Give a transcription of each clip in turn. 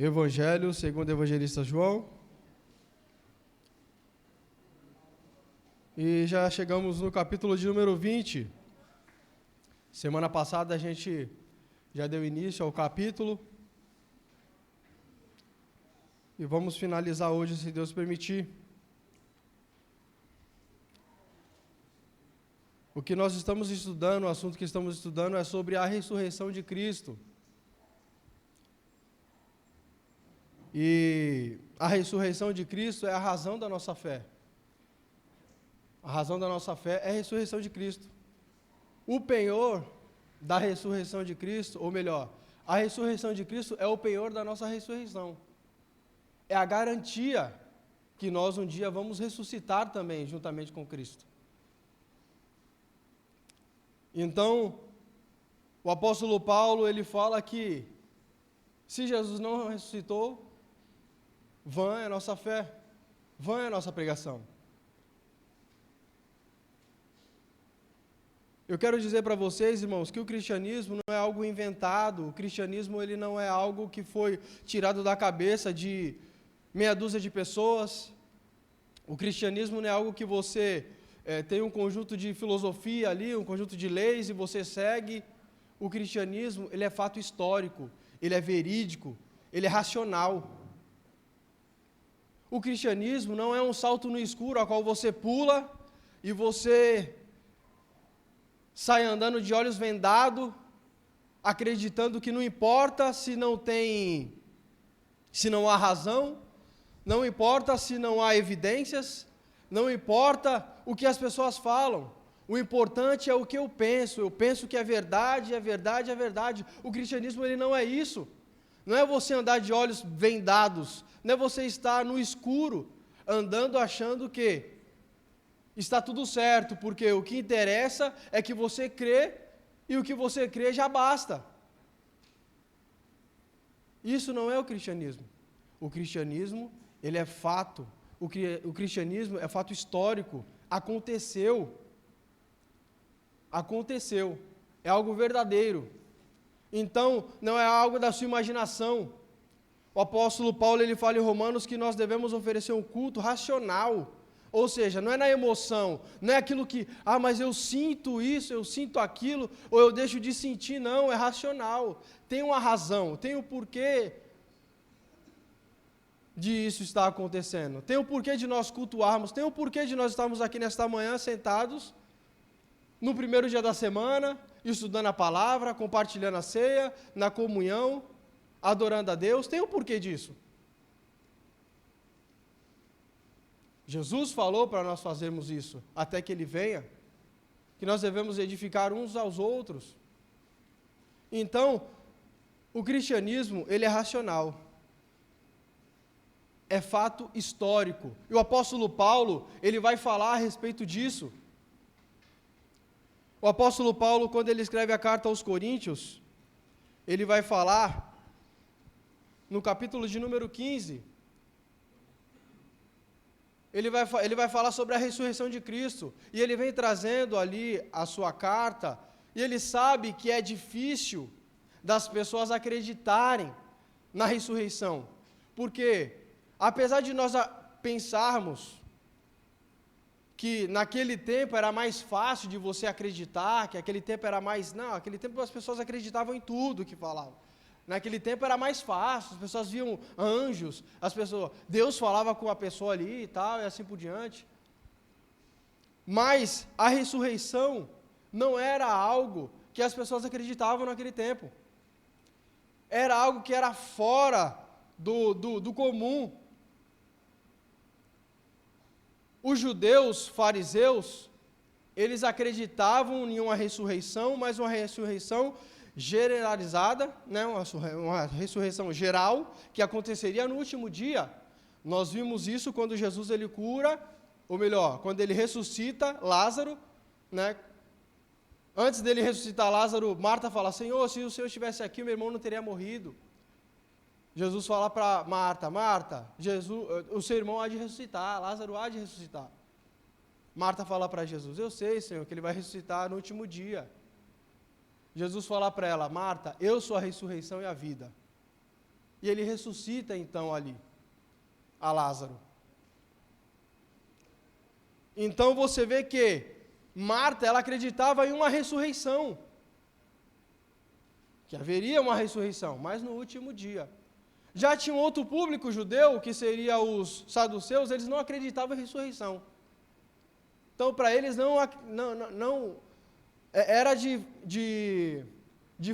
Evangelho segundo o evangelista João. E já chegamos no capítulo de número 20. Semana passada a gente já deu início ao capítulo. E vamos finalizar hoje, se Deus permitir. O que nós estamos estudando, o assunto que estamos estudando é sobre a ressurreição de Cristo. E a ressurreição de Cristo é a razão da nossa fé. A razão da nossa fé é a ressurreição de Cristo. O penhor da ressurreição de Cristo, ou melhor, a ressurreição de Cristo é o penhor da nossa ressurreição. É a garantia que nós um dia vamos ressuscitar também, juntamente com Cristo. Então, o apóstolo Paulo, ele fala que se Jesus não ressuscitou, vã é a nossa fé, vã é a nossa pregação. Eu quero dizer para vocês, irmãos, que o cristianismo não é algo inventado, o cristianismo ele não é algo que foi tirado da cabeça de meia dúzia de pessoas. O cristianismo não é algo que você tem um conjunto de filosofia ali, um conjunto de leis e você segue. O cristianismo, ele é fato histórico, ele é verídico, ele é racional. O cristianismo não é um salto no escuro, a qual você pula e você sai andando de olhos vendados, acreditando que não importa se não há razão, não importa se não há evidências, não importa o que as pessoas falam. O importante é o que eu penso que é verdade, é verdade, é verdade. O cristianismo ele não é isso. Não é você andar de olhos vendados, não é você estar no escuro, andando achando que está tudo certo, porque o que interessa é que você crê, e o que você crê já basta. Isso não é o cristianismo. O cristianismo, ele é fato. O cristianismo é fato histórico. Aconteceu. É algo verdadeiro. Então, não é algo da sua imaginação. O apóstolo Paulo, ele fala em Romanos que nós devemos oferecer um culto racional. Ou seja, não é na emoção, não é aquilo que, mas eu sinto isso, eu sinto aquilo, ou eu deixo de sentir, não, é racional. Tem uma razão, tem um porquê de isso estar acontecendo. Tem um porquê de nós cultuarmos, tem um porquê de nós estarmos aqui nesta manhã sentados, no primeiro dia da semana, estudando a palavra, compartilhando a ceia, na comunhão, adorando a Deus. Tem um porquê disso. Jesus falou para nós fazermos isso, até que Ele venha, que nós devemos edificar uns aos outros. Então, o cristianismo, ele é racional, é fato histórico. E o apóstolo Paulo, ele vai falar a respeito disso. O apóstolo Paulo, quando ele escreve a carta aos Coríntios, ele vai falar, no capítulo de número 15, ele vai falar sobre a ressurreição de Cristo, e ele vem trazendo ali a sua carta, e ele sabe que é difícil das pessoas acreditarem na ressurreição, porque, apesar de nós pensarmos que naquele tempo era mais fácil de você acreditar, que aquele tempo era mais... Não, aquele tempo as pessoas acreditavam em tudo que falavam. Naquele tempo era mais fácil, as pessoas viam anjos, Deus falava com a pessoa ali e tal, e assim por diante. Mas a ressurreição não era algo que as pessoas acreditavam naquele tempo. Era algo que era fora do comum. Os judeus, fariseus, eles acreditavam em uma ressurreição, mas uma ressurreição generalizada, né, uma ressurreição geral, que aconteceria no último dia. Nós vimos isso quando Jesus ele cura, ou melhor, quando ele ressuscita Lázaro, né? Antes dele ressuscitar Lázaro, Marta fala: Senhor, se o Senhor estivesse aqui, meu irmão não teria morrido. Jesus fala para Marta, o seu irmão há de ressuscitar, Lázaro há de ressuscitar. Marta fala para Jesus: eu sei, Senhor, que ele vai ressuscitar no último dia. Jesus fala para ela: Marta, eu sou a ressurreição e a vida. e ele ressuscita então ali a Lázaro. Então você vê que Marta, ela acreditava em uma ressurreição, que haveria uma ressurreição, mas no último dia. Já tinha um outro público judeu, que seria os saduceus, eles não acreditavam em ressurreição. Então, para eles, era de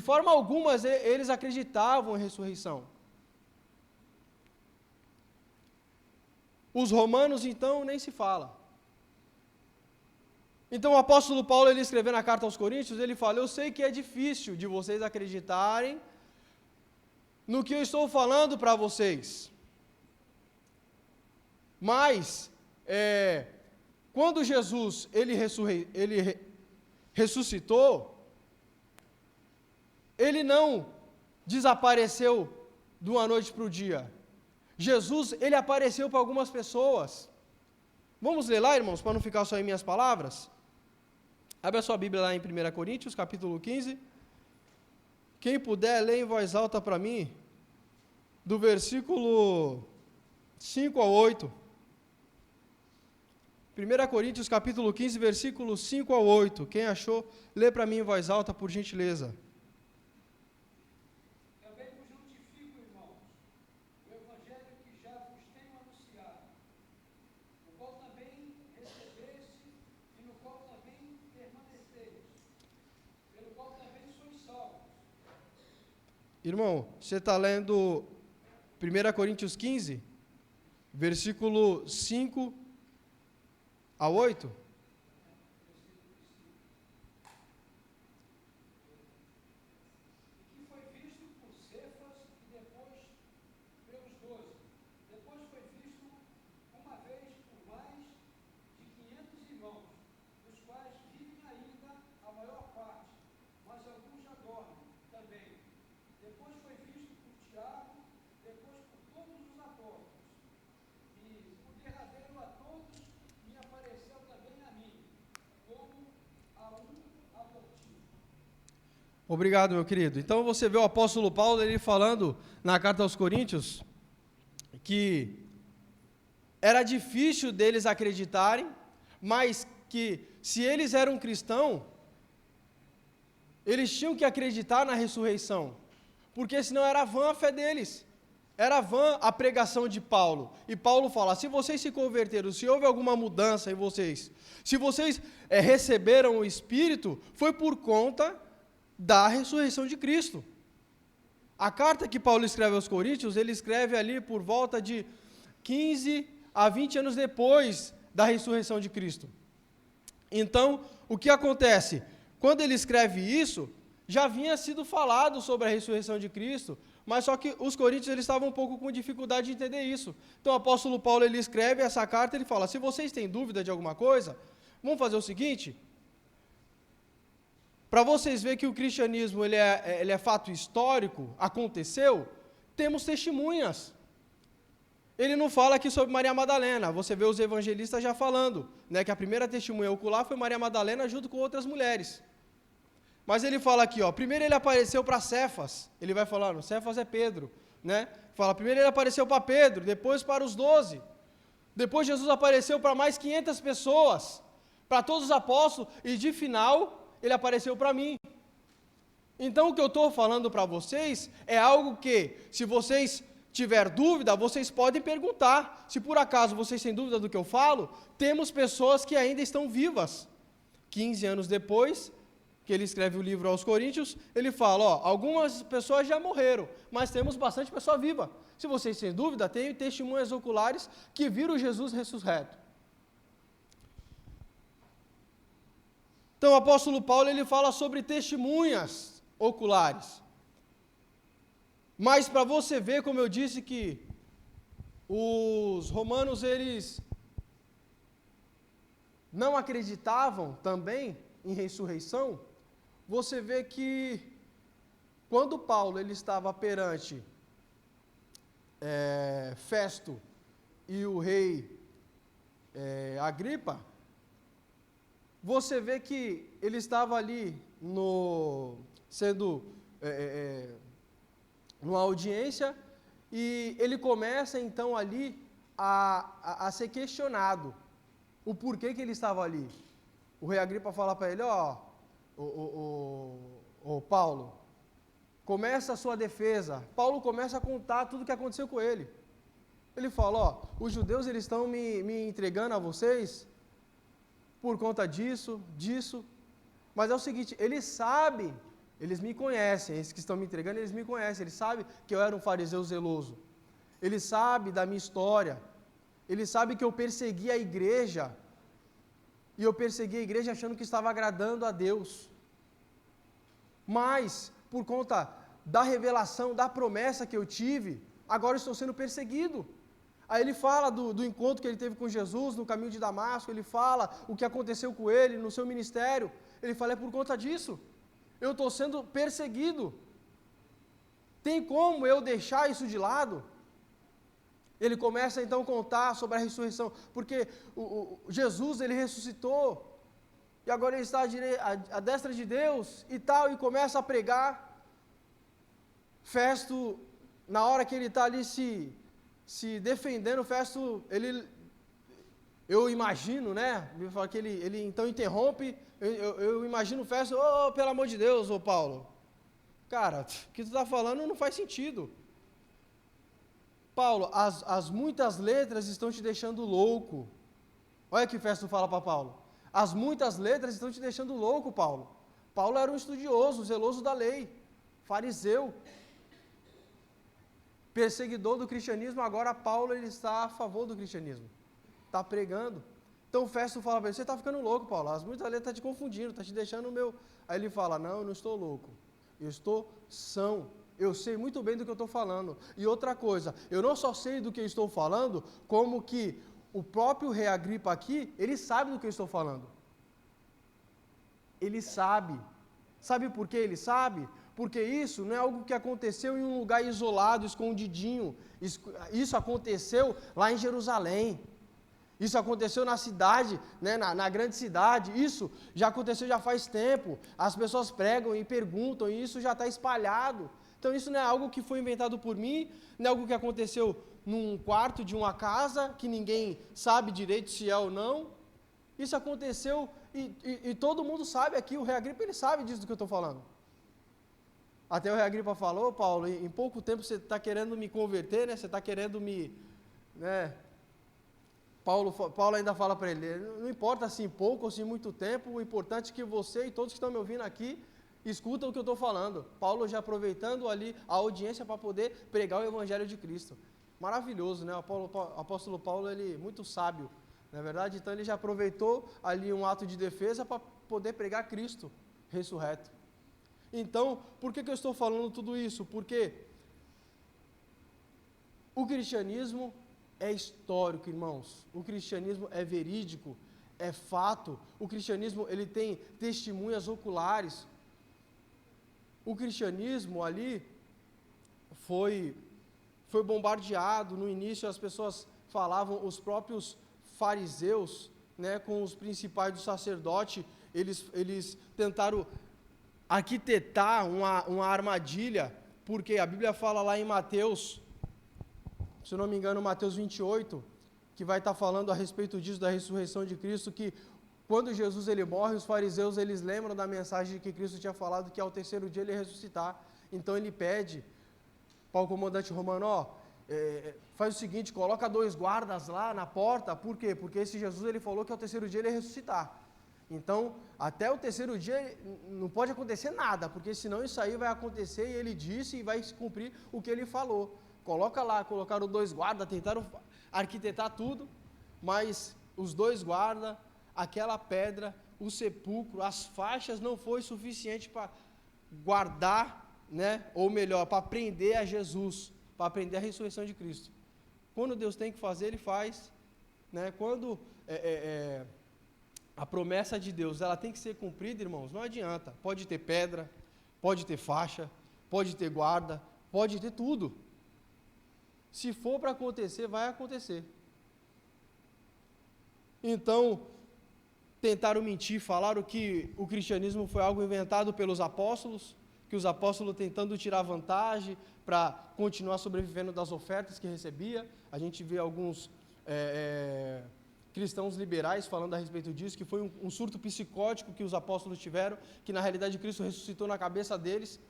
forma alguma, eles acreditavam em ressurreição. Os romanos, então, nem se fala. Então, o apóstolo Paulo, ele escrevendo a carta aos Coríntios, ele fala, eu sei que é difícil de vocês acreditarem no que eu estou falando para vocês. Mas, quando Jesus, ele ressuscitou, ele não desapareceu de uma noite para o dia. Jesus, ele apareceu para algumas pessoas. Vamos ler lá, irmãos, para não ficar só em minhas palavras? Abre a sua Bíblia lá em 1 Coríntios, capítulo 15. Quem puder, lê em voz alta para mim, do versículo 5 ao 8. 1 Coríntios, capítulo 15, versículo 5 ao 8. Quem achou, lê para mim em voz alta, por gentileza. Também vos notifico, irmãos, o evangelho que já vos tenho anunciado, o qual também recebeste e no qual também permaneceis, pelo qual também sois salvos. Irmão, você está lendo 1 Coríntios 15, versículo 5 a 8? Que foi visto por Cefas e depois pelos 12. Depois foi visto uma vez por mais de 500 irmãos, dos quais vivem ainda a maior parte, mas alguns já dormem também. Depois foi visto por Tiago, depois por todos os apóstolos. E o derradeiro a todos me apareceu também a mim, como a um abortivo. Obrigado, meu querido. Então você vê o apóstolo Paulo, ele falando na carta aos Coríntios, que era difícil deles acreditarem, mas que se eles eram cristãos, eles tinham que acreditar na ressurreição, porque senão era vã a fé deles, era vã a pregação de Paulo. E Paulo fala, se vocês se converteram, se houve alguma mudança em vocês, se vocês receberam o Espírito, foi por conta da ressurreição de Cristo. A carta que Paulo escreve aos Coríntios, ele escreve ali por volta de 15 a 20 anos depois da ressurreição de Cristo. Então, o que acontece? Quando ele escreve isso, já havia sido falado sobre a ressurreição de Cristo, mas só que os coríntios eles estavam um pouco com dificuldade de entender isso. Então, o apóstolo Paulo ele escreve essa carta, ele fala, se vocês têm dúvida de alguma coisa, vamos fazer o seguinte, para vocês verem que o cristianismo ele é fato histórico, aconteceu, temos testemunhas. Ele não fala aqui sobre Maria Madalena, você vê os evangelistas já falando, né, que a primeira testemunha ocular foi Maria Madalena junto com outras mulheres. Mas ele fala aqui, primeiro ele apareceu para Cefas, ele vai falando, Cefas é Pedro, né? Fala, primeiro ele apareceu para Pedro, depois para os 12, depois Jesus apareceu para mais 500 pessoas, para todos os apóstolos, e de final, ele apareceu para mim. Então, o que eu estou falando para vocês é algo que, se vocês tiver dúvida, vocês podem perguntar. Se por acaso vocês têm dúvida do que eu falo, temos pessoas que ainda estão vivas. 15 anos depois, que ele escreve o livro aos Coríntios, ele fala, algumas pessoas já morreram, mas temos bastante pessoa viva. Se vocês têm dúvida, tem testemunhas oculares que viram Jesus ressurreto. Então, o apóstolo Paulo, ele fala sobre testemunhas oculares. Mas para você ver, como eu disse, que os romanos, eles não acreditavam também em ressurreição, você vê que quando Paulo ele estava perante Festo e o rei Agripa, você vê que ele estava ali numa audiência, E ele começa, então, ali a ser questionado o porquê que ele estava ali. O rei Agripa fala para ele, Paulo, começa a sua defesa. Paulo começa a contar tudo o que aconteceu com ele. Ele fala, os judeus eles estão me entregando a vocês por conta disso, mas é o seguinte, eles sabem, eles me conhecem, esses que estão me entregando, eles me conhecem, eles sabem que eu era um fariseu zeloso, eles sabem da minha história, eles sabem que eu persegui a igreja, e eu persegui a igreja achando que estava agradando a Deus, mas, por conta da revelação, da promessa que eu tive, agora eu estou sendo perseguido. Aí ele fala do encontro que ele teve com Jesus no caminho de Damasco, ele fala o que aconteceu com ele no seu ministério, ele fala, é por conta disso, eu estou sendo perseguido, tem como eu deixar isso de lado? Ele começa então a contar sobre a ressurreição, porque Jesus ele ressuscitou, e agora ele está à destra de Deus e tal, e começa a pregar. Festo, na hora que ele está ali se defendendo, Festo, eu imagino, né, que ele então interrompe, eu imagino o Festo, pelo amor de Deus, Paulo, cara, o que tu está falando não faz sentido. Paulo, as muitas letras estão te deixando louco. Olha o que Festo fala para Paulo. As muitas letras estão te deixando louco, Paulo. Paulo era um estudioso, zeloso da lei, fariseu, perseguidor do cristianismo. Agora Paulo ele está a favor do cristianismo, está pregando. Então Festo fala para ele, você está ficando louco, Paulo, as muitas letras estão te confundindo, está te deixando o meu... Aí ele fala, não, eu não estou louco, eu estou são, eu sei muito bem do que eu estou falando. E outra coisa, eu não só sei do que eu estou falando, como que o próprio rei Agripa aqui, ele sabe do que eu estou falando. Ele sabe. Sabe por que ele sabe? Porque isso não é algo que aconteceu em um lugar isolado, escondidinho. Isso aconteceu lá em Jerusalém. Isso aconteceu na cidade, né, na grande cidade. Isso já aconteceu já faz tempo. As pessoas pregam e perguntam, e isso já está espalhado. Então isso não é algo que foi inventado por mim, não é algo que aconteceu num quarto de uma casa, que ninguém sabe direito se é ou não. Isso aconteceu e todo mundo sabe aqui, o rei Agripa ele sabe disso do que eu estou falando. Até o rei Agripa falou, Paulo, em pouco tempo você está querendo me converter, né? Você está querendo me... Né? Paulo ainda fala para ele, não importa se em pouco ou se em muito tempo, o importante é que você e todos que estão me ouvindo aqui escutam o que eu estou falando. Paulo já aproveitando ali a audiência para poder pregar o evangelho de Cristo. Maravilhoso, né? O apóstolo Paulo, ele é muito sábio, não é verdade? Então ele já aproveitou ali um ato de defesa para poder pregar Cristo ressurreto. Então, por que eu estou falando tudo isso? Porque o cristianismo é histórico, irmãos. O cristianismo é verídico, é fato. O cristianismo, ele tem testemunhas oculares. O cristianismo ali foi bombardeado. No início as pessoas falavam, os próprios fariseus, né, com os principais do sacerdote, eles tentaram arquitetar uma armadilha, porque a Bíblia fala lá em Mateus, se eu não me engano, Mateus 28, que vai estar falando a respeito disso, da ressurreição de Cristo, que quando Jesus ele morre, os fariseus eles lembram da mensagem que Cristo tinha falado, que ao terceiro dia ele ia ressuscitar. Então ele pede para o comandante romano, faz o seguinte, coloca 2 guardas lá na porta. Por quê? Porque esse Jesus ele falou que ao terceiro dia ele ia ressuscitar. Então, até o terceiro dia não pode acontecer nada, porque senão isso aí vai acontecer, e ele disse, e vai se cumprir o que ele falou. Coloca lá, colocaram 2 guardas, tentaram arquitetar tudo, mas os 2 guardas, aquela pedra, o sepulcro, as faixas não foi suficiente para guardar, né, ou melhor, para prender a Jesus, para prender a ressurreição de Cristo. Quando Deus tem que fazer, Ele faz, né? Quando a promessa de Deus ela tem que ser cumprida, irmãos, não adianta. Pode ter pedra, pode ter faixa, pode ter guarda, pode ter tudo. Se for para acontecer, vai acontecer. Então, tentaram mentir, falaram que o cristianismo foi algo inventado pelos apóstolos, que os apóstolos tentando tirar vantagem para continuar sobrevivendo das ofertas que recebia. A gente vê alguns cristãos liberais falando a respeito disso, que foi um surto psicótico que os apóstolos tiveram, que na realidade Cristo ressuscitou na cabeça deles,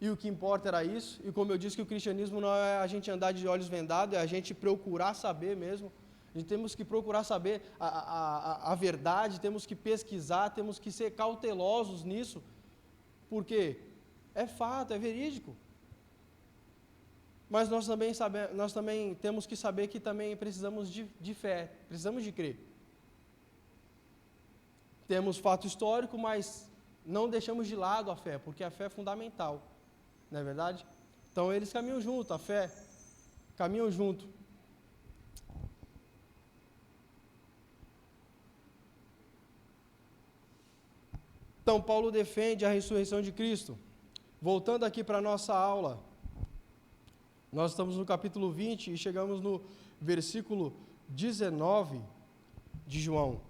e o que importa era isso. E como eu disse, que o cristianismo não é a gente andar de olhos vendados, é a gente procurar saber mesmo. A gente temos que procurar saber a verdade, temos que pesquisar, temos que ser cautelosos nisso, porque é fato, é verídico. Mas nós também temos que saber que também precisamos de fé, precisamos de crer. Temos fato histórico, mas não deixamos de lado a fé, porque a fé é fundamental, não é verdade? Então eles caminham junto, a fé caminham junto. Então Paulo defende a ressurreição de Cristo. Voltando aqui para a nossa aula, nós estamos no capítulo 20 e chegamos no versículo 19 de João.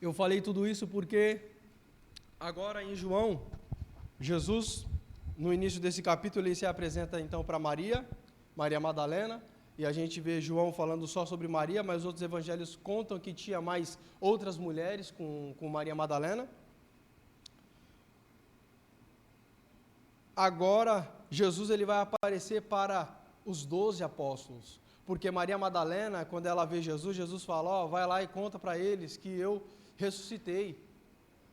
Eu falei tudo isso porque agora em João, Jesus, no início desse capítulo, ele se apresenta então para Maria Madalena, e a gente vê João falando só sobre Maria, mas os outros evangelhos contam que tinha mais outras mulheres com Maria Madalena. Agora, Jesus ele vai aparecer para os 12 apóstolos, porque Maria Madalena, quando ela vê Jesus, Jesus fala, vai lá e conta para eles que eu ressuscitei.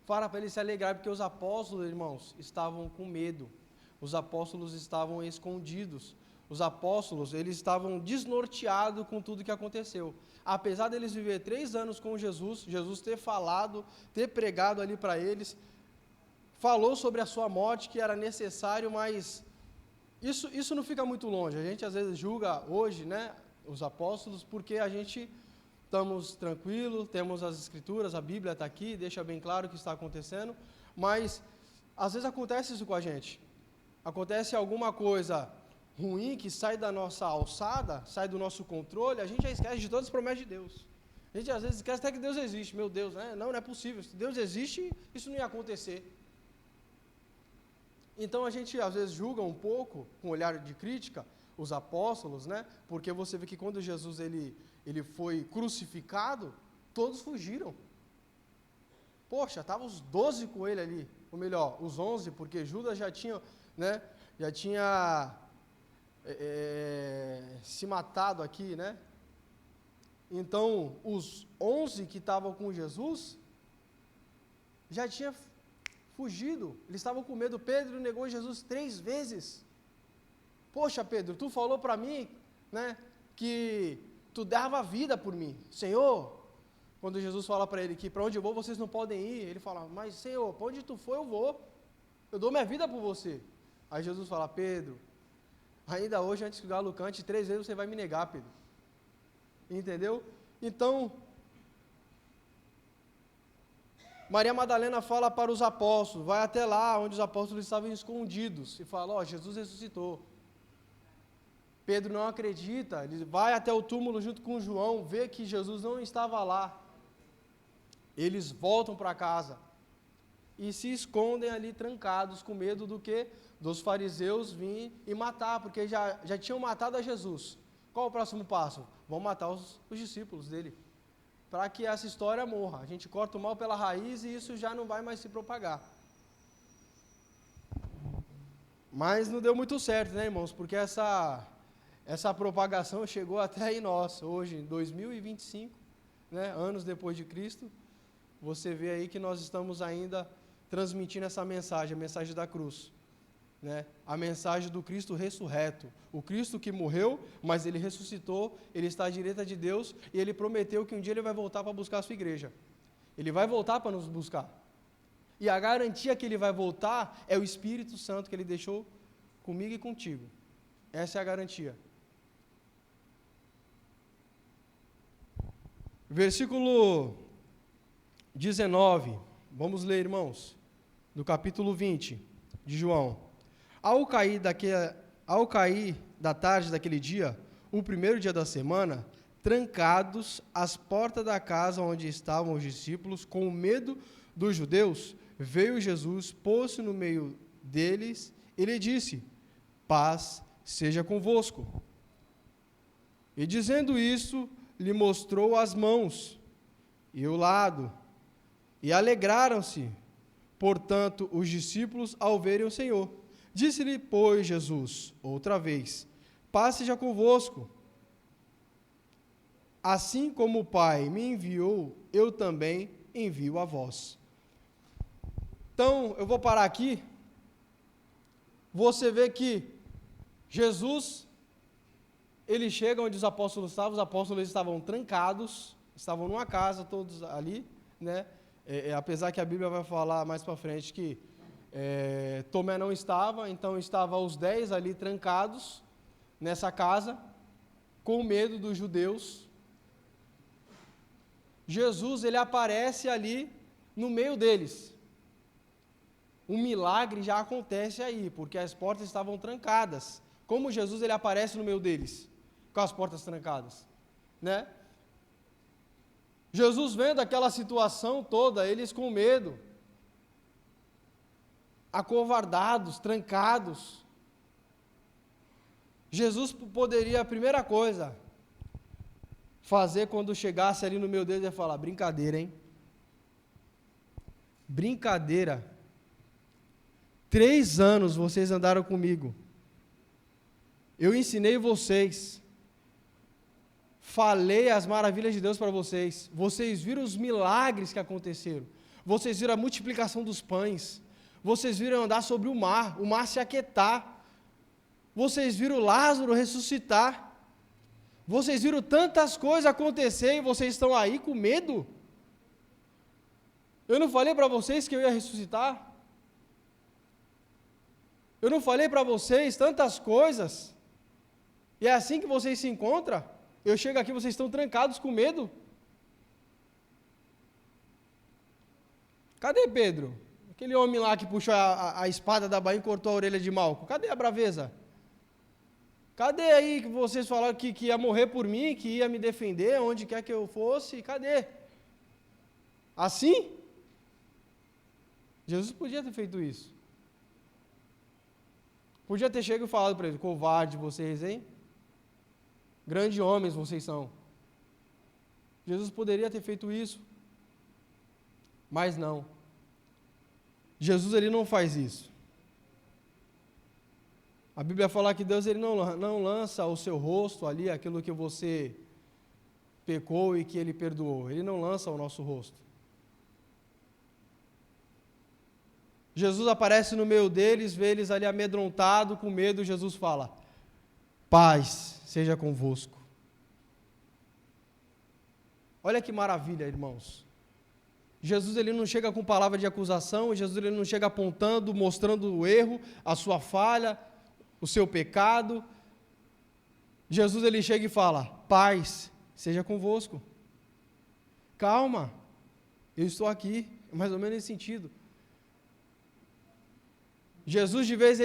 Fala para eles se alegrar, porque os apóstolos, irmãos, estavam com medo, os apóstolos estavam escondidos, os apóstolos, eles estavam desnorteados com tudo que aconteceu. Apesar deles viver 3 anos com Jesus, Jesus ter falado, ter pregado ali para eles, falou sobre a sua morte, que era necessário, mas isso não fica muito longe. A gente às vezes julga hoje, né, os apóstolos, porque a gente estamos tranquilos, temos as escrituras, a Bíblia está aqui, deixa bem claro o que está acontecendo, mas às vezes acontece isso com a gente. Acontece alguma coisa ruim que sai da nossa alçada, sai do nosso controle, a gente já esquece de todas as promessas de Deus. A gente às vezes esquece até que Deus existe. Meu Deus, né? Não é possível. Se Deus existe, isso não ia acontecer. Então a gente às vezes julga um pouco, com um olhar de crítica, os apóstolos, né? Porque você vê que quando Jesus ele foi crucificado, todos fugiram. Poxa, estavam os 12 com ele ali, ou melhor, os 11, porque Judas já tinha, né? Já tinha se matado aqui, né? Então, os 11 que estavam com Jesus já tinham fugido, eles estavam com medo. Pedro negou Jesus 3 vezes. Poxa, Pedro, tu falou para mim, né, que tu dava a vida por mim. Senhor, quando Jesus fala para ele que para onde eu vou vocês não podem ir, ele fala, mas Senhor, para onde tu for eu vou, eu dou minha vida por você. Aí Jesus fala, Pedro, ainda hoje antes que o galo cante, 3 vezes você vai me negar, Pedro. Entendeu? Então, Maria Madalena fala para os apóstolos, vai até lá onde os apóstolos estavam escondidos, e fala, Jesus ressuscitou. Pedro não acredita, ele vai até o túmulo junto com João, vê que Jesus não estava lá. Eles voltam para casa e se escondem ali trancados, com medo do que? Dos fariseus virem e matar, porque já tinham matado a Jesus. Qual o próximo passo? Vão matar os discípulos dele, para que essa história morra. A gente corta o mal pela raiz e isso já não vai mais se propagar. Mas não deu muito certo, né, irmãos? Porque essa propagação chegou até aí nós, hoje, em 2025, né, anos depois de Cristo. Você vê aí que nós estamos ainda transmitindo essa mensagem, a mensagem da cruz. Né? A mensagem do Cristo ressurreto, o Cristo que morreu, mas ele ressuscitou, ele está à direita de Deus e ele prometeu que um dia ele vai voltar para buscar a sua igreja. Ele vai voltar para nos buscar. E a garantia que ele vai voltar é o Espírito Santo que ele deixou comigo e contigo. Essa é a garantia. Versículo 19, vamos ler, irmãos, do capítulo 20 de João. Ao cair da tarde daquele dia, o primeiro dia da semana, trancados as portas da casa onde estavam os discípulos, com medo dos judeus, veio Jesus, pôs-se no meio deles e lhe disse: paz seja convosco. E dizendo isso, lhe mostrou as mãos e o lado, e alegraram-se, portanto, os discípulos ao verem o Senhor. Disse-lhe, pois, Jesus, outra vez: paz seja convosco. Assim como o Pai me enviou, eu também envio a vós. Então, eu vou parar aqui. Você vê que Jesus, ele chega onde os apóstolos estavam trancados, estavam numa casa, todos ali, né? Apesar que a Bíblia vai falar mais para frente que Tomé não estava, então estavam os 10 ali trancados nessa casa, com medo dos judeus. Jesus, ele aparece ali no meio deles. Um milagre já acontece aí, porque as portas estavam trancadas. Como Jesus, ele aparece no meio deles, com as portas trancadas, né? Jesus vendo aquela situação toda, eles com medo, acovardados, trancados. Jesus poderia, a primeira coisa, fazer quando chegasse ali no meio deles é falar: brincadeira, hein? Brincadeira. 3 anos vocês andaram comigo. Eu ensinei vocês. Falei as maravilhas de Deus para vocês. Vocês viram os milagres que aconteceram. Vocês viram a multiplicação dos pães. Vocês viram andar sobre o mar se aquietar. Vocês viram Lázaro ressuscitar. Vocês viram tantas coisas acontecer e vocês estão aí com medo? Eu não falei para vocês que eu ia ressuscitar? Eu não falei para vocês tantas coisas? E é assim que vocês se encontram? Eu chego aqui, vocês estão trancados com medo? Cadê Pedro? Aquele homem lá que puxou a espada da bainha e cortou a orelha de Malco. Cadê a braveza? Cadê aí que vocês falaram que ia morrer por mim, que ia me defender, onde quer que eu fosse? Cadê? Assim? Jesus podia ter feito isso. Podia ter chegado e falado para ele: covarde vocês, hein? Grandes homens vocês são. Jesus poderia ter feito isso. Mas não. Jesus, ele não faz isso. A Bíblia fala que Deus, ele não lança ao seu rosto ali aquilo que você pecou e que ele perdoou. Ele não lança ao nosso rosto. Jesus aparece no meio deles, vê eles ali amedrontados, com medo. Jesus fala: paz seja convosco. Olha que maravilha, irmãos. Jesus, ele não chega com palavra de acusação. Jesus, ele não chega apontando, mostrando o erro, a sua falha, o seu pecado. Jesus, ele chega e fala: paz seja convosco. Calma, eu estou aqui. Mais ou menos nesse sentido. Jesus, de vez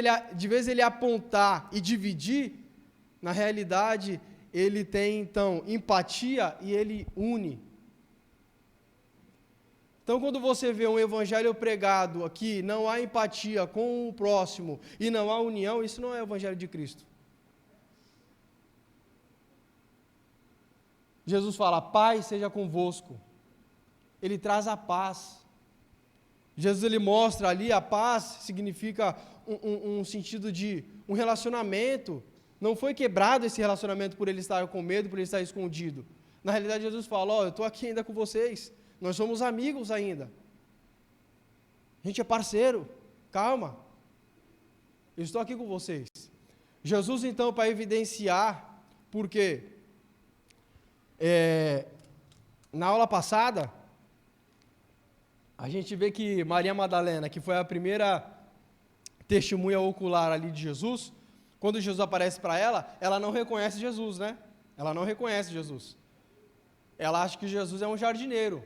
ele apontar e dividir, na realidade, ele tem, então, empatia e ele une. Então, quando você vê um evangelho pregado aqui, não há empatia com o próximo e não há união, isso não é o evangelho de Cristo. Jesus fala: paz seja convosco. Ele traz a paz. Jesus, ele mostra ali, a paz significa um sentido de um relacionamento. Não foi quebrado esse relacionamento por ele estar com medo, por ele estar escondido. Na realidade, Jesus fala: eu estou aqui ainda com vocês. Nós somos amigos ainda. A gente é parceiro. Calma. Eu estou aqui com vocês. Jesus, então, para evidenciar, porque na aula passada, a gente vê que Maria Madalena, que foi a primeira testemunha ocular ali de Jesus, quando Jesus aparece para ela não reconhece Jesus, né? Ela não reconhece Jesus. Ela acha que Jesus é um jardineiro.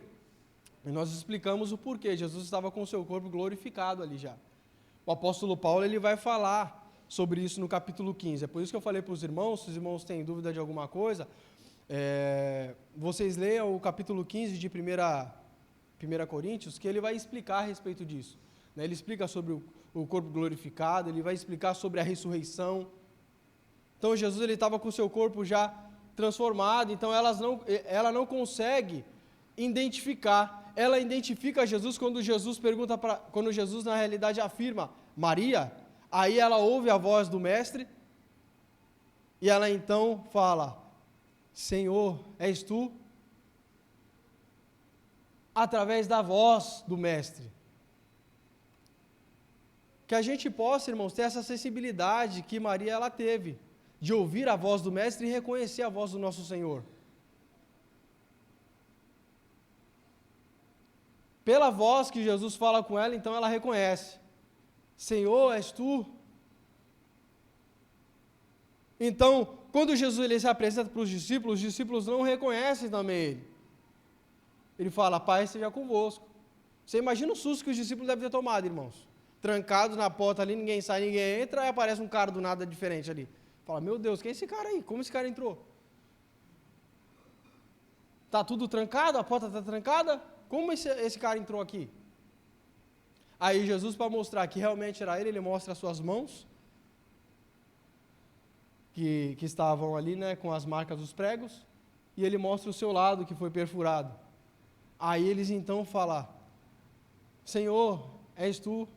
E nós explicamos o porquê. Jesus estava com o seu corpo glorificado ali já. O apóstolo Paulo, ele vai falar sobre isso no capítulo 15. É por isso que eu falei para os irmãos, se os irmãos têm dúvida de alguma coisa, Vocês leiam o capítulo 15 de 1 Coríntios, que ele vai explicar a respeito disso. Né? Ele explica sobre o corpo glorificado, ele vai explicar sobre a ressurreição. Então Jesus estava com o seu corpo já transformado, então ela não consegue identificar. Ela identifica Jesus quando Jesus quando Jesus na realidade afirma Maria, aí ela ouve a voz do mestre e ela então fala: Senhor, és tu? Através da voz do mestre. Que a gente possa, irmãos, ter essa sensibilidade que Maria ela teve, de ouvir a voz do mestre e reconhecer a voz do nosso Senhor. Pela voz que Jesus fala com ela, então ela reconhece: Senhor, és tu? Então, quando Jesus ele se apresenta para os discípulos não reconhecem também ele. Ele fala: Pai esteja convosco. Você imagina o susto que os discípulos devem ter tomado, irmãos? Trancados na porta ali, ninguém sai, ninguém entra, aí aparece um cara do nada diferente ali. Fala: meu Deus, quem é esse cara aí? Como esse cara entrou? Está tudo trancado? A porta está trancada? Como esse cara entrou aqui? Aí Jesus, para mostrar que realmente era ele mostra as suas mãos, que estavam ali, né, com as marcas dos pregos, e ele mostra o seu lado, que foi perfurado. Aí eles então falam: Senhor, és tu?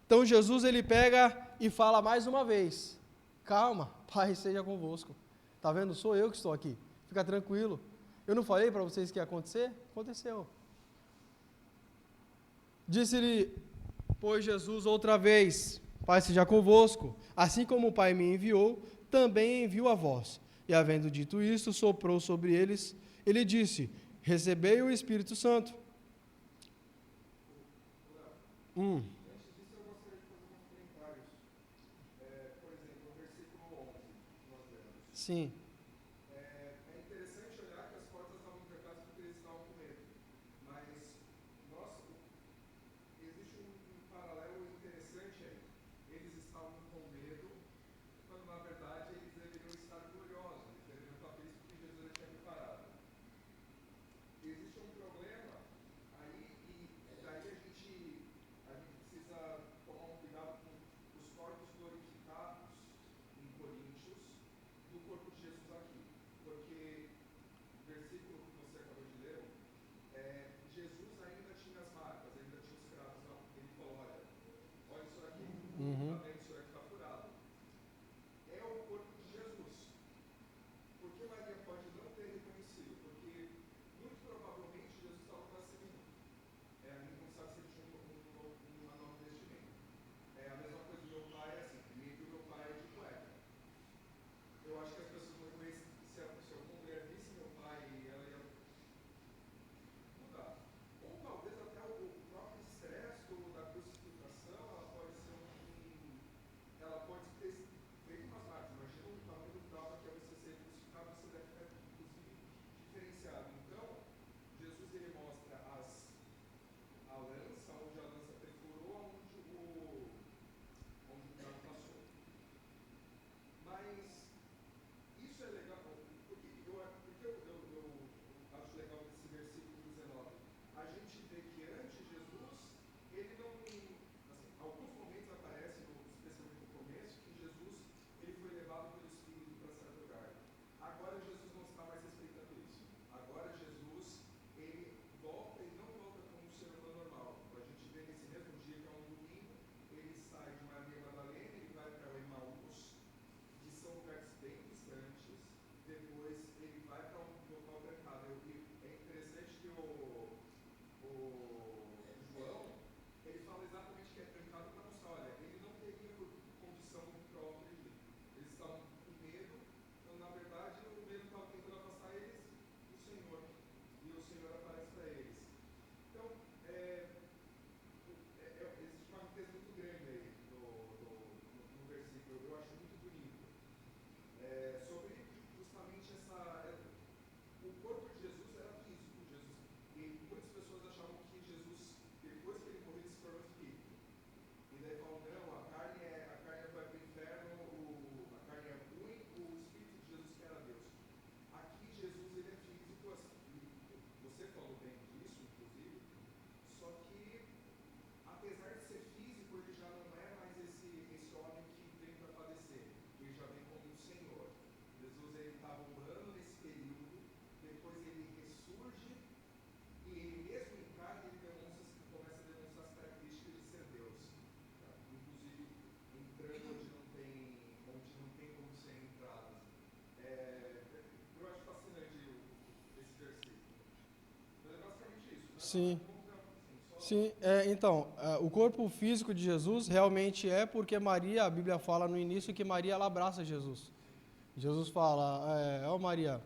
Então Jesus ele pega e fala mais uma vez: calma, Pai seja convosco. Está vendo? Sou eu que estou aqui. Fica tranquilo. Eu não falei para vocês que ia acontecer? Aconteceu. Disse-lhe, pois Jesus outra vez: Pai seja convosco. Assim como o Pai me enviou, também envio a vós. E havendo dito isto, soprou sobre eles. Ele disse: recebei o Espírito Santo. Sim. É interessante olhar que as portas estavam trancadas porque eles estavam com medo. Mas, nossa, existe um paralelo interessante aí. Eles estavam com medo, quando na verdade eles deveriam estar gloriosos. Eles deveriam estar felizes porque Jesus já tinha preparado. Existe um problema aí e daí a gente precisa tomar um cuidado com os corpos glorificados em Coríntios do corpo de Jesus aqui. Porque o versículo que você acabou de ler, Jesus ainda tinha as marcas, ainda tinha os cravos. Não, ele falou: olha isso aqui, está vendo isso aqui está furado. É o corpo de Jesus. Por que Maria pode não ter reconhecido? Porque muito provavelmente Jesus estava blasfemando. A gente não sabe se ele tinha uma nova vestimenta. É a mesma coisa do meu pai, é assim, ninguém viu meu pai de cueca. Eu acho que as pessoas não reconhecem, se alguma mulher visse meu pai, ela ia mudar. Ou talvez até o próprio estresse da crucificação, ela pode ser Sim. Sim, então, o corpo físico de Jesus realmente é porque Maria, a Bíblia fala no início que Maria ela abraça Jesus. Jesus fala, ó Maria,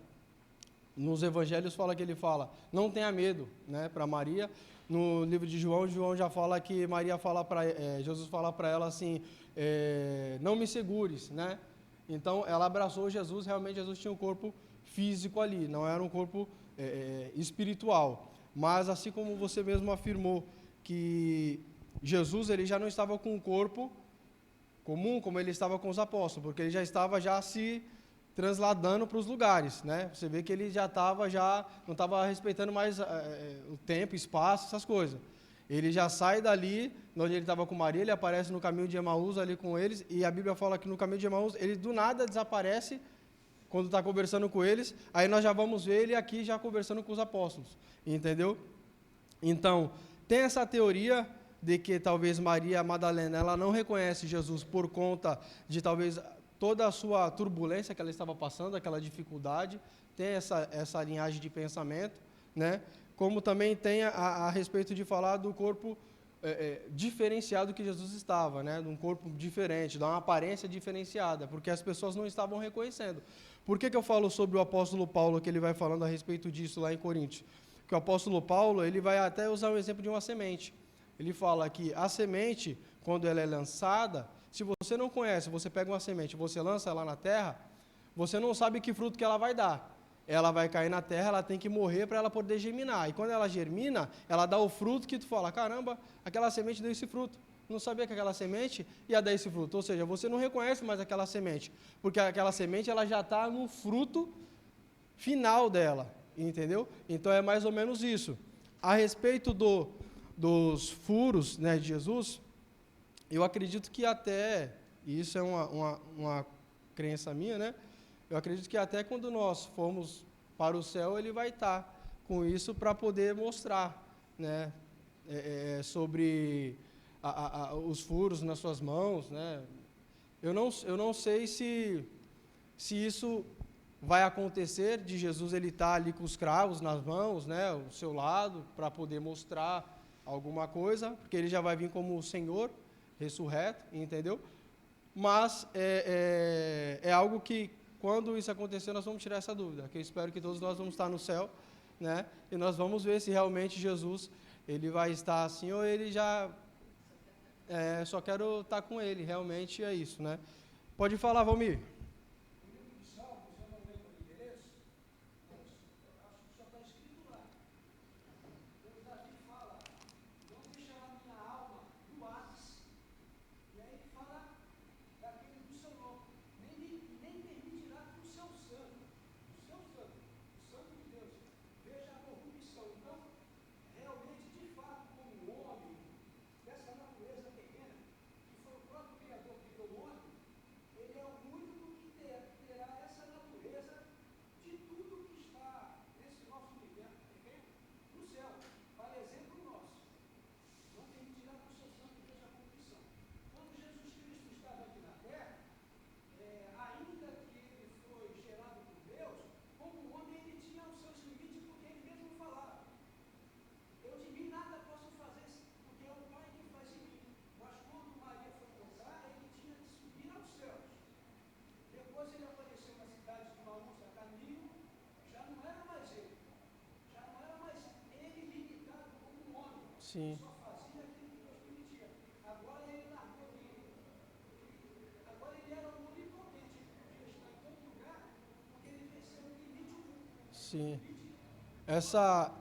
nos evangelhos fala que ele fala, não tenha medo, né, para Maria. No livro de João, João já fala que Maria fala para, Jesus fala para ela assim, não me segures, né? Então, ela abraçou Jesus, realmente Jesus tinha um corpo físico ali, não era um corpo espiritual. Mas assim como você mesmo afirmou que Jesus ele já não estava com um corpo comum como ele estava com os apóstolos, porque ele já estava se transladando para os lugares, né? Você vê que ele já não estava respeitando mais o tempo, espaço, essas coisas. Ele já sai dali, onde ele estava com Maria, ele aparece no caminho de Emaús ali com eles, e a Bíblia fala que no caminho de Emaús ele do nada desaparece quando está conversando com eles, aí nós já vamos ver ele aqui já conversando com os apóstolos, entendeu? Então, tem essa teoria de que talvez Maria Madalena ela não reconhece Jesus por conta de talvez toda a sua turbulência que ela estava passando, aquela dificuldade, tem essa linhagem de pensamento, né? Como também tem a respeito de falar do corpo diferenciado que Jesus estava, né? De um corpo diferente, de uma aparência diferenciada, porque as pessoas não estavam reconhecendo. Por que eu falo sobre o apóstolo Paulo, que ele vai falando a respeito disso lá em Coríntios? Que o apóstolo Paulo, ele vai até usar o exemplo de uma semente. Ele fala que a semente, quando ela é lançada, se você não conhece, você pega uma semente, você lança ela na terra, você não sabe que fruto que ela vai dar. Ela vai cair na terra, ela tem que morrer para ela poder germinar. E quando ela germina, ela dá o fruto que tu fala, caramba, aquela semente deu esse fruto. Não sabia que aquela semente ia dar esse fruto. Ou seja, você não reconhece mais aquela semente, porque aquela semente ela já está no fruto final dela, entendeu? Então é mais ou menos isso. A respeito dos furos, né, de Jesus, eu acredito que até, e isso é uma crença minha, né? Eu acredito que até quando nós formos para o céu, ele vai estar com isso para poder mostrar, né, sobre os furos nas suas mãos, né? Eu não sei se isso vai acontecer de Jesus ele estar ali com os cravos nas mãos, né, ao seu lado, para poder mostrar alguma coisa, porque ele já vai vir como o Senhor ressurreto, entendeu? Mas é algo que, quando isso acontecer, nós vamos tirar essa dúvida, que eu espero que todos nós vamos estar no céu, né, e nós vamos ver se realmente Jesus ele vai estar assim, ou ele já só quero estar com ele, realmente é isso, né? Pode falar, Valmir. Sim. Agora ele largou agora ele era onipotente, ele está em todo lugar, porque ele venceu o limite humano. Sim. Essa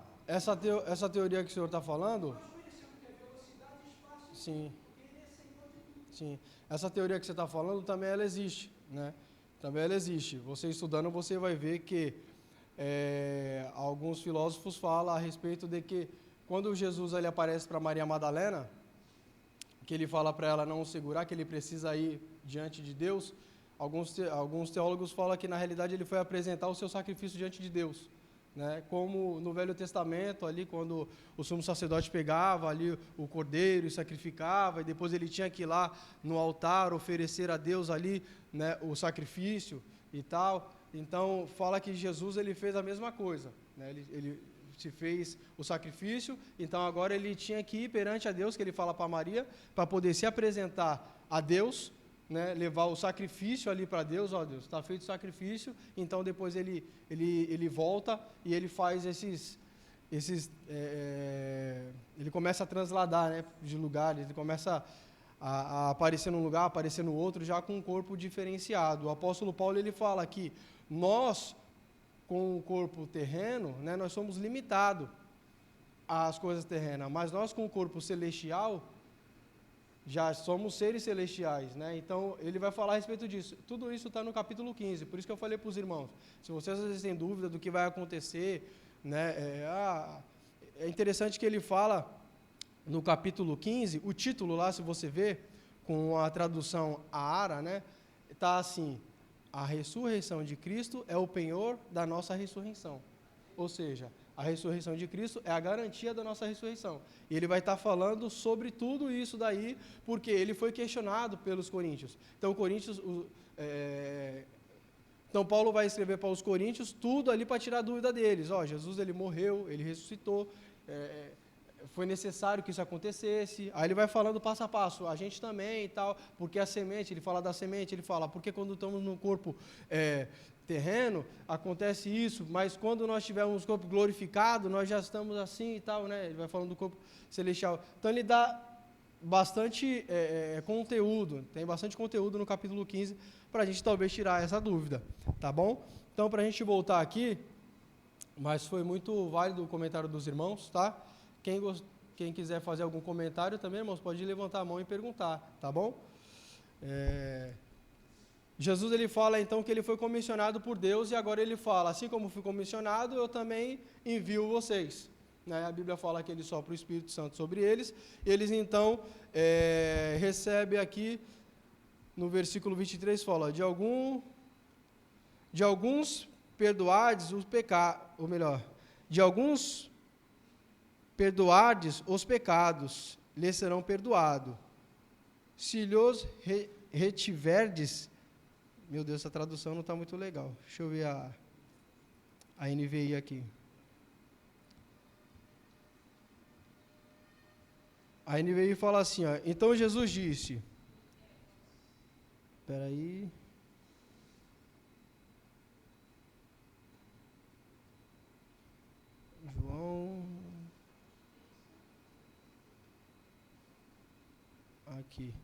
teoria que o senhor está falando... Nós conhecemos que é velocidade, espaço, sim. porque ele é senhor de tudo. Sim. Essa teoria que você está falando também ela existe, né? Também ela existe. Você estudando, você vai ver que alguns filósofos falam a respeito de que quando Jesus ele aparece para Maria Madalena, que ele fala para ela não segurar, que ele precisa ir diante de Deus, alguns teólogos falam que na realidade ele foi apresentar o seu sacrifício diante de Deus, né? Como no Velho Testamento, ali quando o sumo sacerdote pegava ali o cordeiro e sacrificava, e depois ele tinha que ir lá no altar oferecer a Deus ali, né, o sacrifício e tal. Então fala que Jesus ele fez a mesma coisa, né? Ele se fez o sacrifício, então agora ele tinha que ir perante a Deus, que ele fala para Maria, para poder se apresentar a Deus, né, levar o sacrifício ali para Deus, ó Deus, está feito o sacrifício, então depois ele volta e ele faz ele começa a transladar, né, de lugares, ele começa a aparecer num lugar, aparecer no outro, já com um corpo diferenciado. O apóstolo Paulo, ele fala que nós, com o corpo terreno, né, nós somos limitados às coisas terrenas, mas nós com o corpo celestial, já somos seres celestiais, né? Então, ele vai falar a respeito disso. Tudo isso está no capítulo 15, por isso que eu falei para os irmãos, se vocês às vezes têm dúvida do que vai acontecer, né, é interessante que ele fala no capítulo 15, o título lá, se você ver, com a tradução Aara, né, está assim: a ressurreição de Cristo é o penhor da nossa ressurreição. Ou seja, a ressurreição de Cristo é a garantia da nossa ressurreição. E ele vai estar falando sobre tudo isso daí, porque ele foi questionado pelos coríntios. Então, então Paulo vai escrever para os coríntios tudo ali para tirar a dúvida deles. Ó, Jesus, ele morreu, ele ressuscitou, foi necessário que isso acontecesse. Aí ele vai falando passo a passo, a gente também e tal, porque a semente, ele fala da semente, ele fala, porque quando estamos no corpo terreno, acontece isso, mas quando nós tivermos um corpo glorificado, nós já estamos assim e tal, né? Ele vai falando do corpo celestial. Então ele dá bastante conteúdo, tem bastante conteúdo no capítulo 15, para a gente talvez tirar essa dúvida, tá bom? Então, para a gente voltar aqui, mas foi muito válido o comentário dos irmãos, tá? Quem quiser fazer algum comentário também, irmãos, pode levantar a mão e perguntar, tá bom? Jesus, ele fala então que ele foi comissionado por Deus e agora ele fala, assim como fui comissionado, eu também envio vocês. Né? A Bíblia fala que ele sopra o Espírito Santo sobre eles, eles então recebem aqui, no versículo 23, fala, de alguns perdoardes os pecados, ou melhor, de alguns perdoardes os pecados, lhes serão perdoados. Se lhos retiverdes, meu Deus, essa tradução não está muito legal. Deixa eu ver a NVI aqui. A NVI fala assim, ó, então Jesus disse, espera aí, João, aqui,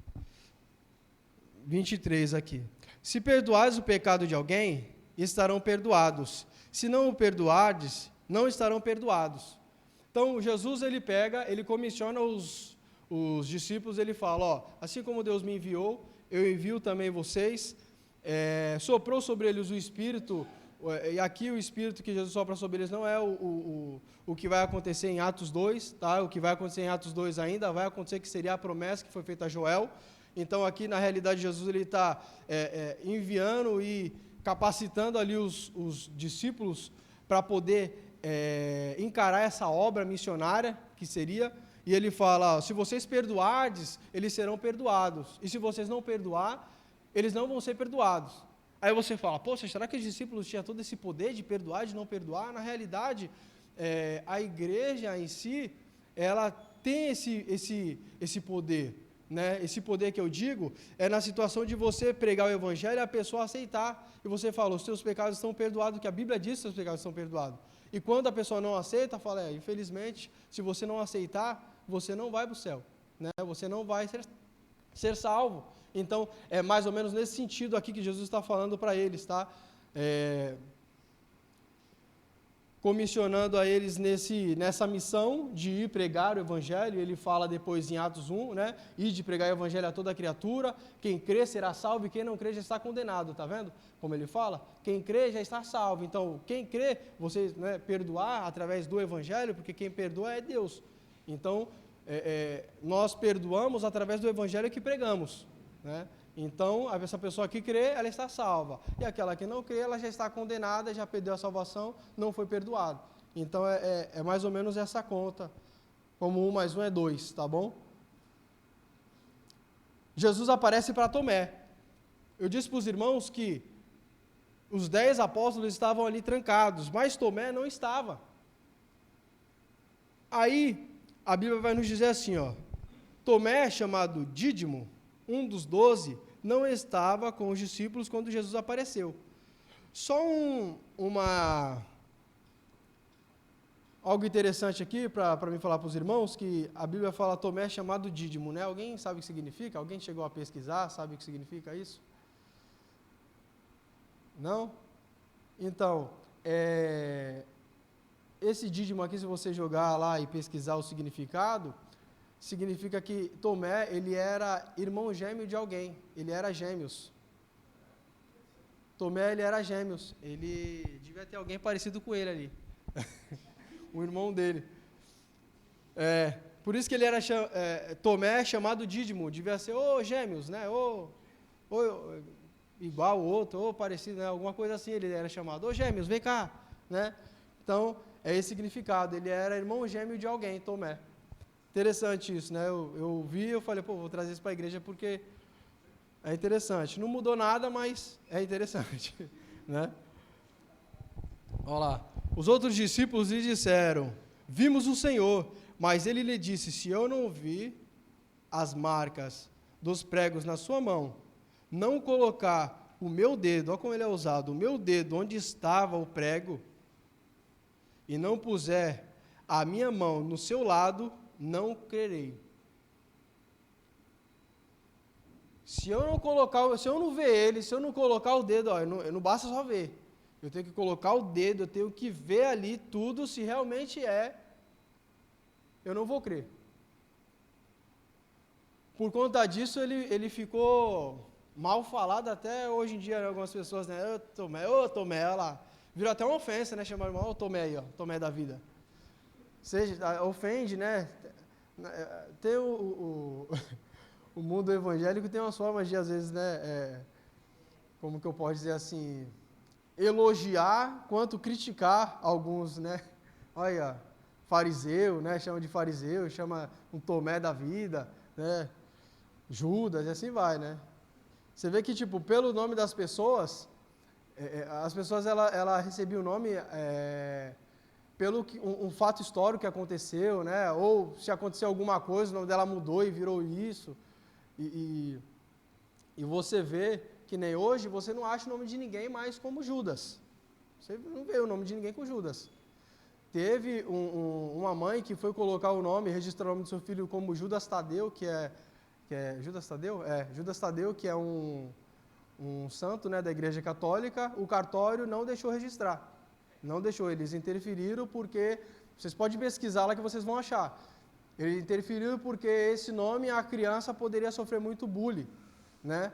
23 aqui. Se perdoares o pecado de alguém, estarão perdoados. Se não o perdoardes, não estarão perdoados. Então, Jesus, ele comissiona os discípulos, ele fala, ó, assim como Deus me enviou, eu envio também vocês. Soprou sobre eles o Espírito, e aqui o Espírito que Jesus sopra sobre eles não é o que vai acontecer em Atos 2, tá? O que vai acontecer em Atos 2 ainda vai acontecer, que seria a promessa que foi feita a Joel. Então, aqui, na realidade, Jesus está enviando e capacitando ali os discípulos para poder encarar essa obra missionária que seria, e ele fala, se vocês perdoardes, eles serão perdoados, e se vocês não perdoar, eles não vão ser perdoados. Aí você fala, poxa, será que os discípulos tinham todo esse poder de perdoar, de não perdoar? Na realidade, a igreja em si, ela tem esse poder, né? Esse poder que eu digo é na situação de você pregar o evangelho e a pessoa aceitar, e você fala, os seus pecados estão perdoados, que a Bíblia diz que os seus pecados estão perdoados. E quando a pessoa não aceita, fala, infelizmente, se você não aceitar, você não vai para o céu, né? Você não vai ser salvo. Então, é mais ou menos nesse sentido aqui que Jesus está falando para eles, tá? Comissionando a eles nessa missão de ir pregar o Evangelho. Ele fala depois em Atos 1, né? Ir de pregar o Evangelho a toda criatura, quem crê será salvo e quem não crê já está condenado, tá vendo? Como ele fala, quem crê já está salvo. Então, quem crê, vocês, né, perdoar através do Evangelho, porque quem perdoa é Deus. Então, nós perdoamos através do Evangelho que pregamos, né? Então, essa pessoa que crê, ela está salva. E aquela que não crê, ela já está condenada, já perdeu a salvação, não foi perdoada. Então, é mais ou menos essa conta, como 1 mais 1 é 2, tá bom? Jesus aparece para Tomé. Eu disse para os irmãos que os 10 apóstolos estavam ali trancados, mas Tomé não estava. Aí, a Bíblia vai nos dizer assim, ó, Tomé, chamado Dídimo, um dos 12, não estava com os discípulos quando Jesus apareceu. Só algo interessante aqui para mim falar para os irmãos, que a Bíblia fala Tomé chamado Dídimo, né? Alguém sabe o que significa? Alguém chegou a pesquisar, sabe o que significa isso? Não? Então, esse dídimo aqui, se você jogar lá e pesquisar o significado, significa que Tomé, ele era irmão gêmeo de alguém, ele era gêmeos. Tomé, ele era gêmeos, ele devia ter alguém parecido com ele ali, o irmão dele. Por isso que ele era, Tomé chamado Dídimo, devia ser, gêmeos, né, igual o outro, ou parecido, né, alguma coisa assim, ele era chamado, gêmeos, vem cá, né. Então, é esse significado, ele era irmão gêmeo de alguém, Tomé. Interessante isso, né, eu vi, eu falei, vou trazer isso para a igreja porque é interessante. Não mudou nada, mas é interessante, né. Olha lá, os outros discípulos lhe disseram, vimos o Senhor, mas ele lhe disse, se eu não vi as marcas dos pregos na sua mão, não colocar o meu dedo, olha como ele é usado, o meu dedo onde estava o prego, e não puser a minha mão no seu lado, não crerei. Se eu não ver ele, se eu não colocar o dedo, não basta só ver. Eu tenho que colocar o dedo, eu tenho que ver ali tudo, se realmente eu não vou crer. Por conta disso, ele ficou mal falado até hoje em dia, né, algumas pessoas, né? Ô Tomé, olha lá. Virou até uma ofensa, né? Chamar o irmão, Tomé aí, ó, Tomé da vida. Seja, ofende, né? Tem o mundo evangélico tem umas formas de, às vezes, né? Como que eu posso dizer assim? Elogiar quanto criticar alguns, né? Olha, fariseu, né? Chama de fariseu, chama um Tomé da vida, né? Judas, e assim vai, né? Você vê que, tipo, pelo nome das pessoas, as pessoas, ela recebia o nome pelo um fato histórico que aconteceu, né? Ou se aconteceu alguma coisa, o nome dela mudou e virou isso. E você vê que nem hoje, você não acha o nome de ninguém mais como Judas. Você não vê o nome de ninguém com Judas. Teve uma mãe que foi colocar o nome, registrar o nome do seu filho como Judas Tadeu, que é Judas Tadeu? Judas Tadeu, que é um santo, né, da Igreja Católica. O cartório não deixou registrar. Não deixou, eles interferiram porque, vocês podem pesquisar lá que vocês vão achar. Eles interferiram porque esse nome, a criança poderia sofrer muito bullying, né,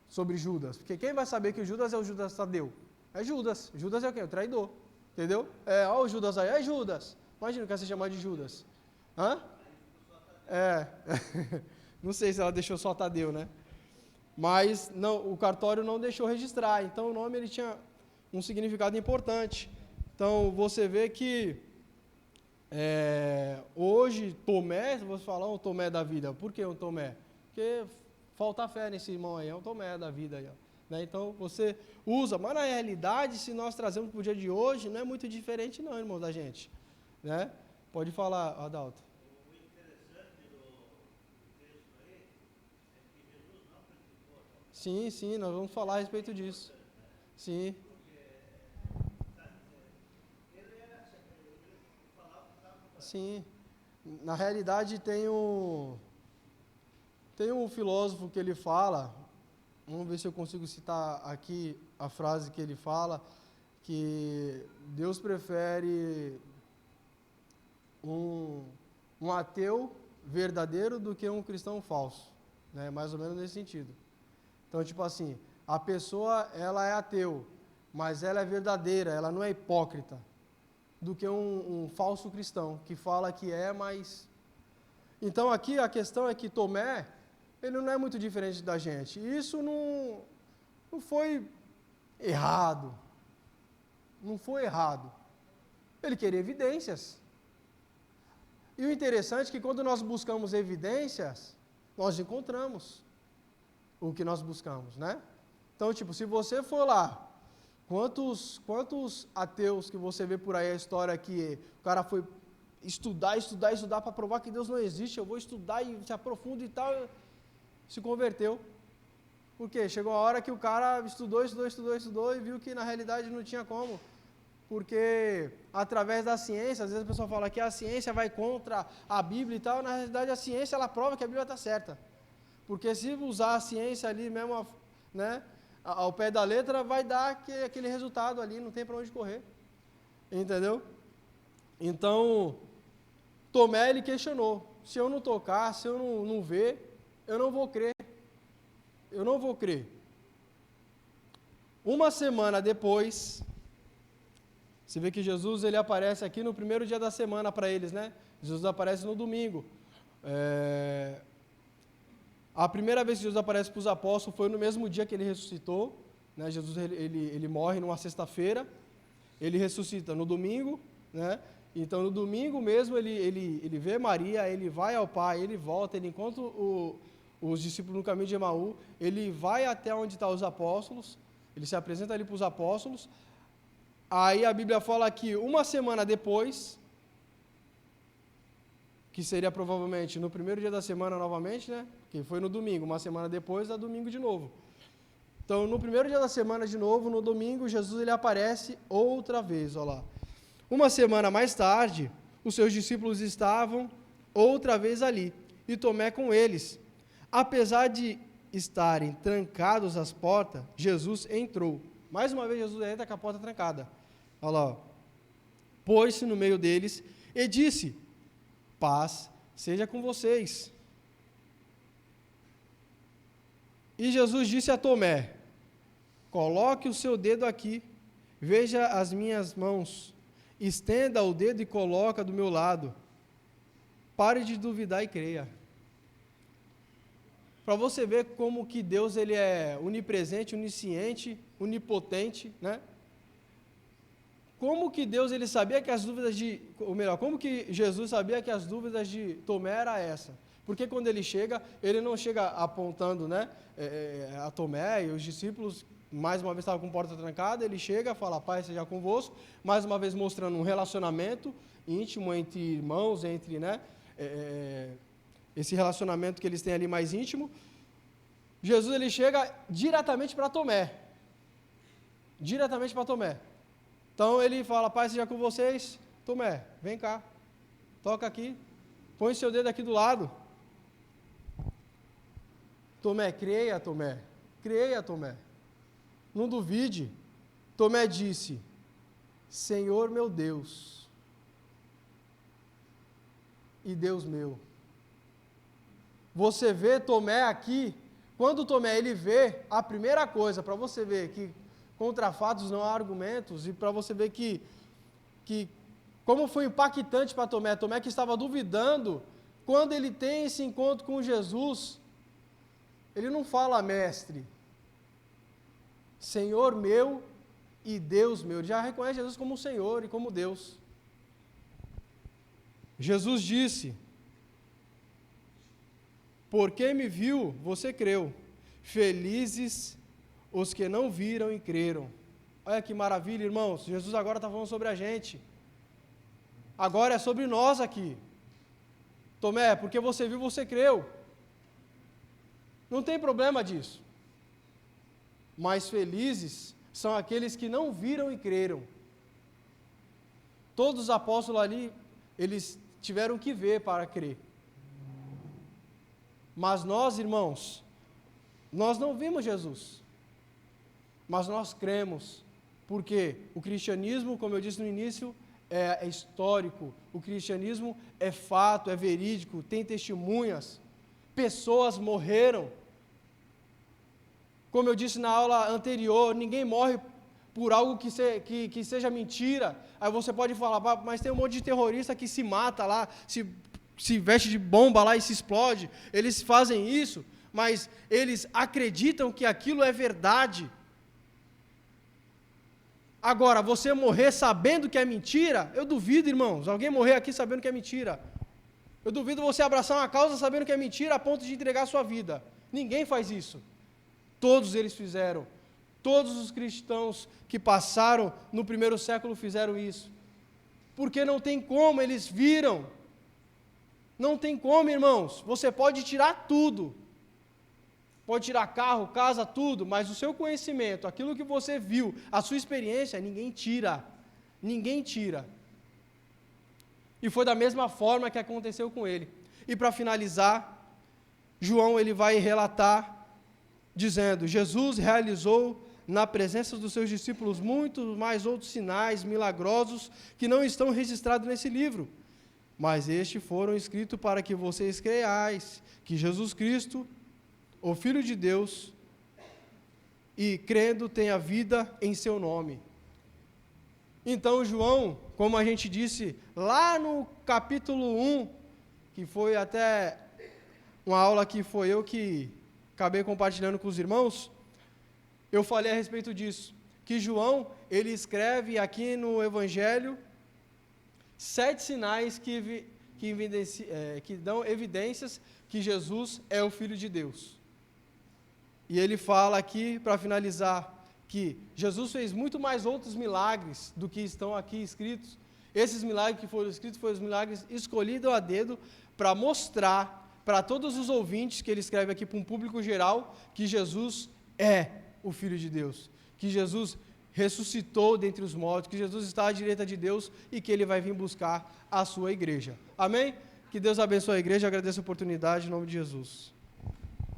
sobre Judas. Porque quem vai saber que o Judas é o Judas Tadeu? É Judas. Judas é o quê? O traidor. Entendeu? Olha o Judas aí, é Judas. Imagina o que é se chamar de Judas. Hã? Não sei se ela deixou só Tadeu, né? Mas não, o cartório não deixou registrar. Então o nome ele tinha um significado importante. Então você vê que hoje Tomé, se você falar um Tomé da vida, por que um Tomé? Porque falta fé nesse irmão aí, é um Tomé da vida aí, ó. Né? Então você usa, mas na realidade, se nós trazemos para o dia de hoje, não é muito diferente não, irmão da gente. Né? Pode falar, Adalto. O interessante do texto aí é que Jesus não criticou. Sim, nós vamos falar a respeito disso. Sim. Sim. Na realidade tem um filósofo que ele fala, vamos ver se eu consigo citar aqui a frase que ele fala, que Deus prefere um ateu verdadeiro do que um cristão falso, né? Mais ou menos nesse sentido. Então, tipo assim, a pessoa, ela é ateu, mas ela é verdadeira, ela não é hipócrita, do que um falso cristão, que fala que mas... Então, aqui a questão é que Tomé, ele não é muito diferente da gente. E isso não foi errado. Não foi errado. Ele queria evidências. E o interessante é que quando nós buscamos evidências, nós encontramos o que nós buscamos, né? Então, tipo, se você for lá, quantos ateus que você vê por aí, a história que o cara foi estudar para provar que Deus não existe, eu vou estudar e se aprofundo e tal, se converteu. Por quê? Chegou a hora que o cara estudou e viu que na realidade não tinha como. Porque através da ciência, às vezes a pessoa fala que a ciência vai contra a Bíblia e tal, na realidade a ciência ela prova que a Bíblia está certa. Porque se usar a ciência ali mesmo, né, ao pé da letra, vai dar aquele resultado ali, não tem para onde correr. Entendeu? Então, Tomé, ele questionou, se eu não tocar, se eu não ver, eu não vou crer. Eu não vou crer. Uma semana depois, você vê que Jesus ele aparece aqui no primeiro dia da semana para eles, né? Jesus aparece no domingo. A primeira vez que Jesus aparece para os apóstolos foi no mesmo dia que ele ressuscitou, né? Jesus ele morre numa sexta-feira, ele ressuscita no domingo, né? Então no domingo mesmo ele vê Maria, ele vai ao Pai, ele volta, ele encontra os discípulos no caminho de Emaú, ele vai até onde estão os apóstolos, ele se apresenta ali para os apóstolos. Aí a Bíblia fala que uma semana depois, que seria provavelmente no primeiro dia da semana novamente, né? Que foi no domingo, uma semana depois dá domingo de novo. Então, no primeiro dia da semana de novo, no domingo, Jesus ele aparece outra vez, olha lá. Uma semana mais tarde, os seus discípulos estavam outra vez ali, e Tomé com eles. Apesar de estarem trancados as portas, Jesus entrou. Mais uma vez, Jesus entra com a porta trancada. Olha lá. Pôs-se no meio deles e disse, paz seja com vocês. E Jesus disse a Tomé, coloque o seu dedo aqui, veja as minhas mãos, estenda o dedo e coloca do meu lado. Pare de duvidar e creia. Para você ver como que Deus ele é onipresente, onisciente, onipotente, né? Como que Deus ele sabia que as dúvidas como que Jesus sabia que as dúvidas de Tomé era essa? Porque quando ele chega, ele não chega apontando, né, a Tomé e os discípulos, mais uma vez estavam com a porta trancada, ele chega, fala, Pai seja convosco, mais uma vez mostrando um relacionamento íntimo entre irmãos, entre, né, esse relacionamento que eles têm ali mais íntimo. Jesus ele chega diretamente para Tomé. Diretamente para Tomé. Então ele fala, Pai seja com vocês, Tomé, vem cá, toca aqui, põe seu dedo aqui do lado. Tomé, creia, Tomé, não duvide. Tomé disse, Senhor meu Deus e Deus meu. Você vê Tomé aqui, quando Tomé ele vê, a primeira coisa, para você ver que contra fatos não há argumentos, e para você ver que como foi impactante para Tomé, Tomé que estava duvidando, quando ele tem esse encontro com Jesus, ele não fala mestre, Senhor meu e Deus meu, ele já reconhece Jesus como Senhor e como Deus. Jesus disse, porque me viu, você creu, felizes os que não viram e creram. Olha que maravilha, irmãos, Jesus agora está falando sobre a gente, agora é sobre nós aqui. Tomé, porque você viu, você creu, não tem problema disso, mas felizes são aqueles que não viram e creram. Todos os apóstolos ali, eles tiveram que ver para crer, mas nós, irmãos, nós não vimos Jesus, mas nós cremos, porque o cristianismo, como eu disse no início, é histórico, o cristianismo é fato, é verídico, tem testemunhas, pessoas morreram. Como eu disse na aula anterior, ninguém morre por algo que seja mentira. Aí você pode falar, mas tem um monte de terrorista que se mata lá, se veste de bomba lá e se explode. Eles fazem isso, mas eles acreditam que aquilo é verdade. Agora, você morrer sabendo que é mentira, eu duvido, irmãos, alguém morrer aqui sabendo que é mentira. Eu duvido você abraçar uma causa sabendo que é mentira a ponto de entregar a sua vida. Ninguém faz isso. Todos eles fizeram. Todos os cristãos que passaram no primeiro século fizeram isso. porque não tem como, eles viram. Não tem como, irmãos. Você pode tirar tudo. Pode tirar carro, casa, tudo, mas o seu conhecimento, aquilo que você viu, a sua experiência, ninguém tira. Ninguém tira. E foi da mesma forma que aconteceu com ele. E para finalizar, João ele vai relatar, dizendo, Jesus realizou na presença dos seus discípulos muitos mais outros sinais milagrosos que não estão registrados nesse livro. Mas estes foram escritos para que vocês creiais que Jesus Cristo, o Filho de Deus, e crendo tenha vida em seu nome. Então João, como a gente disse lá no capítulo 1, que foi até uma aula que foi eu que acabei compartilhando com os irmãos, eu falei a respeito disso, que João, ele escreve aqui no Evangelho 7 sinais que dão evidências que Jesus é o Filho de Deus. E ele fala aqui, para finalizar, que Jesus fez muito mais outros milagres do que estão aqui escritos. Esses milagres que foram escritos foram os milagres escolhidos a dedo para mostrar para todos os ouvintes que ele escreve aqui para um público geral que Jesus é o Filho de Deus, que Jesus ressuscitou dentre os mortos, que Jesus está à direita de Deus e que ele vai vir buscar a sua igreja. Amém? Que Deus abençoe a igreja, agradeço a oportunidade em nome de Jesus.